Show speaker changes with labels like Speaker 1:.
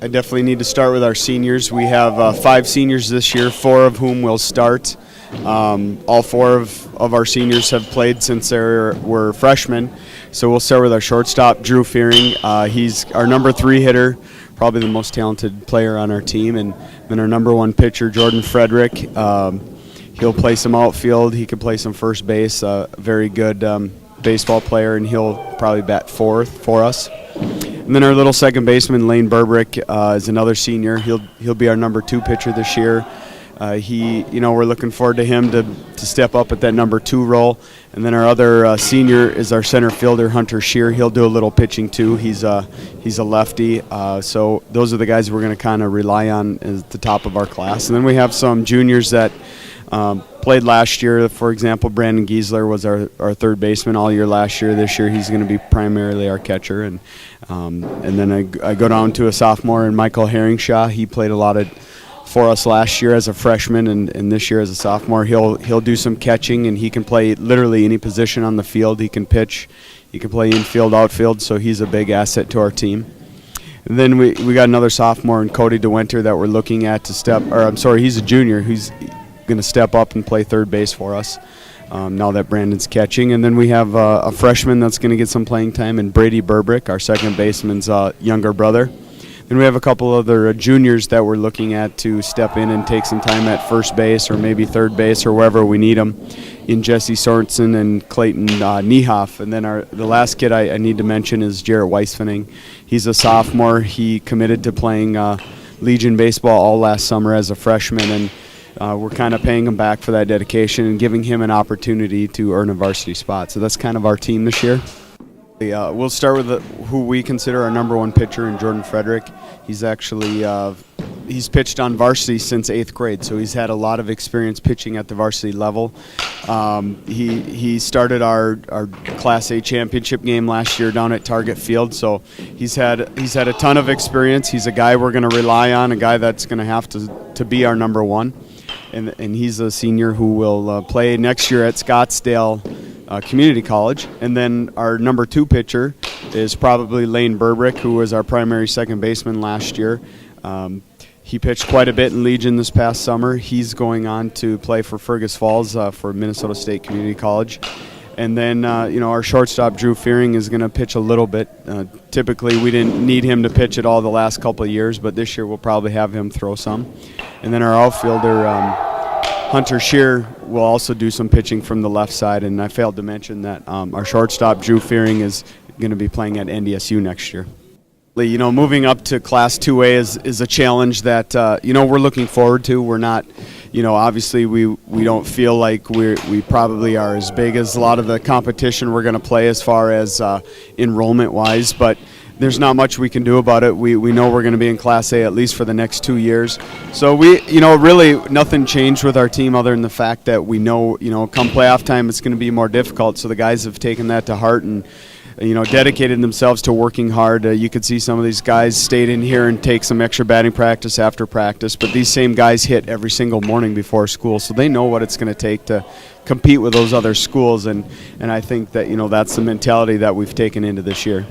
Speaker 1: I definitely need to start with our seniors. We have 5 seniors this year, 4 of whom will start. All 4 of our seniors have played since they were freshmen. So we'll start with our shortstop, Drew Fearing. He's our number 3 hitter, probably the most talented player on our team. And then our number 1 pitcher, Jordan Frederick. He'll play some outfield. He can play some first base. Very good baseball player, and he'll probably bat 4th for us. And then our little second baseman, Lane Burbrick, is another senior. He'll be our number 2 pitcher this year. We're looking forward to him to step up at that number 2 role. And then our other senior is our center fielder, Hunter Shear. He'll do a little pitching too. He's a lefty. So those are the guys we're going to kind of rely on at the top of our class. And then we have some juniors that played last year. For example, Brandon Giesler was our third baseman all year last year. This year he's going to be primarily our catcher. And then I go down to a sophomore, and Michael Herringshaw. He played a lot for us last year as a freshman, and this year as a sophomore. He'll do some catching, and he can play literally any position on the field. He can pitch. He can play infield, outfield, so he's a big asset to our team. And then we got another sophomore in Cody DeWinter that we're looking at he's a junior. He's going to step up and play third base for us now that Brandon's catching. And then we have a freshman that's going to get some playing time, and Brady Burbrick, our second baseman's younger brother. Then we have a couple other juniors that we're looking at to step in and take some time at first base or maybe third base or wherever we need them, in Jesse Sorensen and Clayton Niehoff. And then the last kid I need to mention is Jarrett Weisfinning. He's a sophomore. He committed to playing Legion baseball all last summer as a freshman, and we're kind of paying him back for that dedication and giving him an opportunity to earn a varsity spot. So that's kind of our team this year. We'll start with who we consider our number 1 pitcher, in Jordan Frederick. He's actually he's pitched on varsity since 8th grade, so he's had a lot of experience pitching at the varsity level. He started our Class A championship game last year down at Target Field, so he's had a ton of experience. He's a guy we're going to rely on, a guy that's going to have to be our number 1, and he's a senior who will play next year at Scottsdale Community College. And then our number 2 pitcher is probably Lane Burbrick, who was our primary second baseman last year. He pitched quite a bit in Legion this past summer. He's going on to play for Fergus Falls for Minnesota State Community College. And then our shortstop, Drew Fearing, is going to pitch a little bit. Typically we didn't need him to pitch at all the last couple of years, but this year we'll probably have him throw some. And then our outfielder, Hunter Shear, will also do some pitching from the left side. And I failed to mention that our shortstop, Drew Fearing, is going to be playing at NDSU next year. Moving up to Class 2A is a challenge that we're looking forward to. We're not, obviously we don't feel like we probably are as big as a lot of the competition we're going to play as far as enrollment-wise, but there's not much we can do about it. We know we're going to be in Class A at least for the next 2 years. So really nothing changed with our team other than the fact that we know, come playoff time it's going to be more difficult. So the guys have taken that to heart and dedicated themselves to working hard. You could see some of these guys stayed in here and take some extra batting practice after practice, but these same guys hit every single morning before school, so they know what it's going to take to compete with those other schools, and I think that that's the mentality that we've taken into this year.